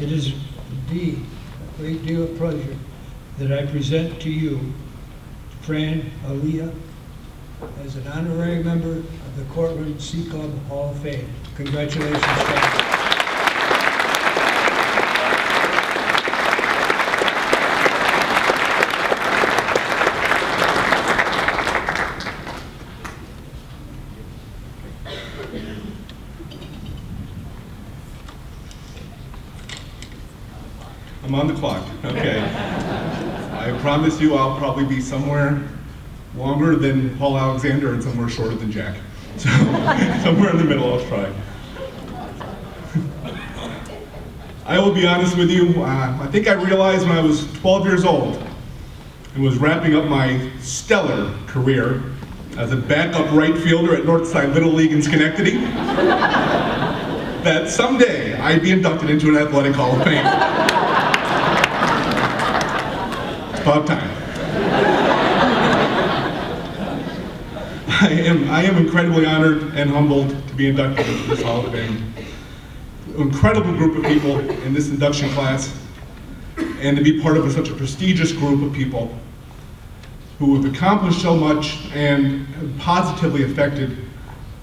It is indeed a great deal of pleasure that I present to you Fran Elia as an honorary member of the Cortland C Club Hall of Fame. Congratulations, Fran. I'm on the clock, okay. I promise you I'll probably be somewhere longer than Paul Alexander and somewhere shorter than Jack. So, somewhere in the middle, I'll try. I will be honest with you, I think I realized when I was 12 years old and was wrapping up my stellar career as a backup right fielder at Northside Little League in Schenectady, that someday I'd be inducted into an athletic Hall of Fame. About time. I am incredibly honored and humbled to be inducted into this Hall of Fame. An incredible group of people in this induction class, and to be part of such a prestigious group of people who have accomplished so much and have positively affected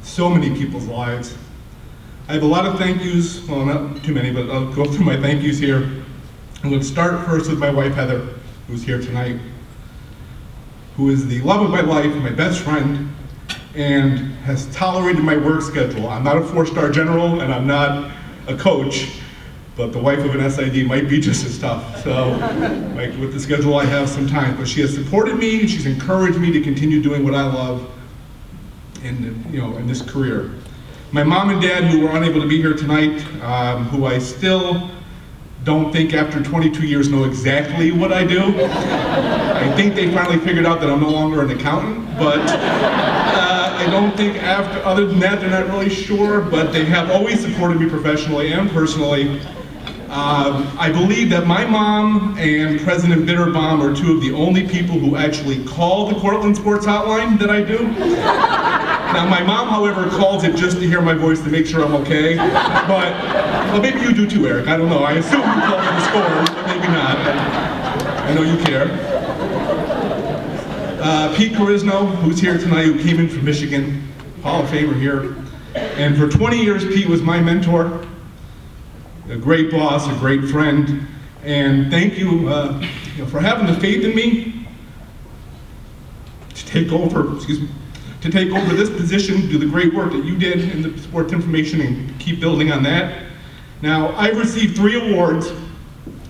so many people's lives. I have a lot of thank yous, well, not too many, but I'll go through my thank yous here. I'm going to start first with my wife, Heather, who's here tonight, who is the love of my life, my best friend, and has tolerated my work schedule. I'm not a 4-star general, and I'm not a coach, but the wife of an SID might be just as tough. So, like, with the schedule I have some time, but she has supported me, and she's encouraged me to continue doing what I love in this career. My mom and dad, who were unable to be here tonight, who I still don't think after 22 years know exactly what I do. I think they finally figured out that I'm no longer an accountant, but I don't think other than that, they're not really sure, but they have always supported me professionally and personally. I believe that my mom and President Bitterbaum are two of the only people who actually call the Cortland Sports Hotline that I do. Now, my mom, however, calls it just to hear my voice to make sure I'm okay, but, well, maybe you do too, Eric, I don't know. I assume you call for the scores, but maybe not. I know you care. Pete Carisno, who's here tonight, who came in from Michigan, Hall of Famer here. And for 20 years, Pete was my mentor, a great boss, a great friend, and thank you, for having the faith in me to take over, this position, do the great work that you did in the sports information and keep building on that. Now, I've received 3 awards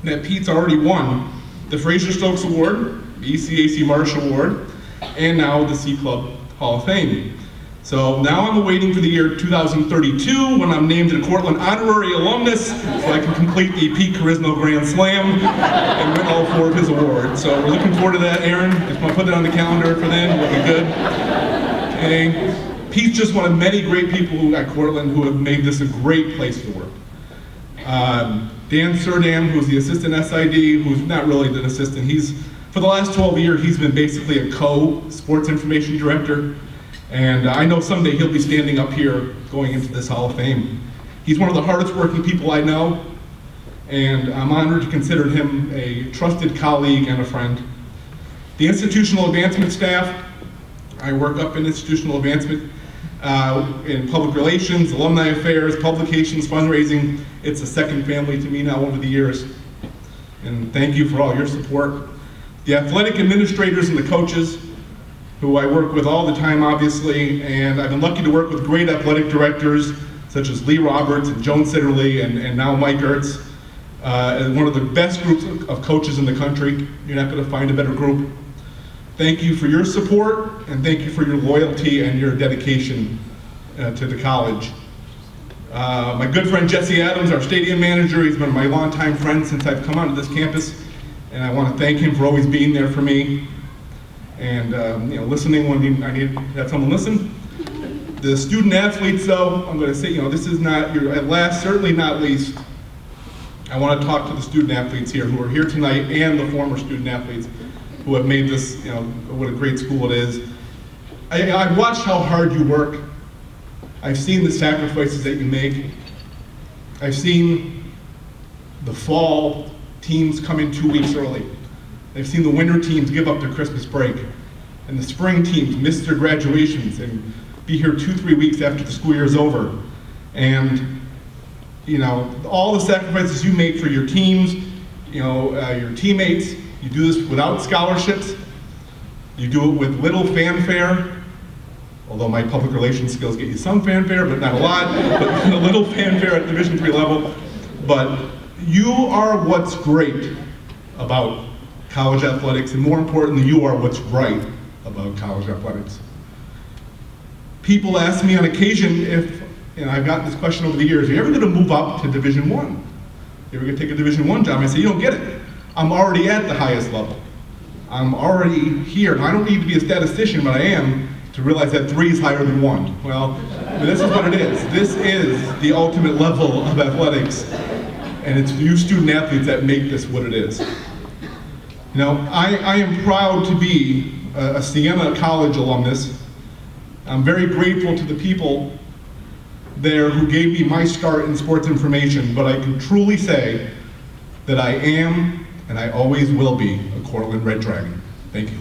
that Pete's already won. The Fraser Stokes Award, the ECAC Marshall Award, and now the C Club Hall of Fame. So now I'm awaiting for the year 2032 when I'm named a Cortland Honorary Alumnus so I can complete the Pete Carisno Grand Slam and win all 4 of his awards. So we're looking forward to that, Aaron. Just want to put that on the calendar for then, we'll be good. And Pete's just one of many great people at Cortland who have made this a great place to work. Dan Surdam, who's the assistant SID, who's not really an assistant, for the last 12 years, he's been basically a co-sports information director. And I know someday he'll be standing up here going into this Hall of Fame. He's one of the hardest working people I know, and I'm honored to consider him a trusted colleague and a friend. The institutional advancement staff, I work up in institutional advancement in public relations, alumni affairs, publications, fundraising. It's a second family to me now over the years. And thank you for all your support. The athletic administrators and the coaches, who I work with all the time, obviously, and I've been lucky to work with great athletic directors, such as Lee Roberts and Joan Sitterly, and now Mike Ertz, and one of the best groups of coaches in the country. You're not going to find a better group. Thank you for your support, and thank you for your loyalty and your dedication to the college. My good friend Jesse Adams, our stadium manager, he's been my longtime friend since I've come onto this campus, and I want to thank him for always being there for me. And listening when I need to have someone listen. The student athletes, though, I'm going to say, this is not your, at last, certainly not least, I want to talk to the student athletes here who are here tonight and the former student athletes who have made this, what a great school it is. I've watched how hard you work. I've seen the sacrifices that you make. I've seen the fall teams come in 2 weeks early. They've seen the winter teams give up their Christmas break, and the spring teams miss their graduations and be here 2-3 weeks after the school year is over. And you know, all the sacrifices you make for your teams, you know, your teammates, you do this without scholarships, you do it with little fanfare, although my public relations skills get you some fanfare, but not a lot, but a little fanfare at Division III level. But you are what's great about college athletics, and more importantly, you are what's right about college athletics. People ask me on occasion if, and I've gotten this question over the years, are you ever going to move up to Division I? You ever going to take a Division I job? I say, you don't get it. I'm already at the highest level. I'm already here. Now, I don't need to be a statistician, but I am, to realize that 3 is higher than 1. Well, this is what it is. This is the ultimate level of athletics, and it's you student athletes that make this what it is. You know, I am proud to be a Siena College alumnus. I'm very grateful to the people there who gave me my start in sports information, but I can truly say that I am, and I always will be, a Cortland Red Dragon. Thank you.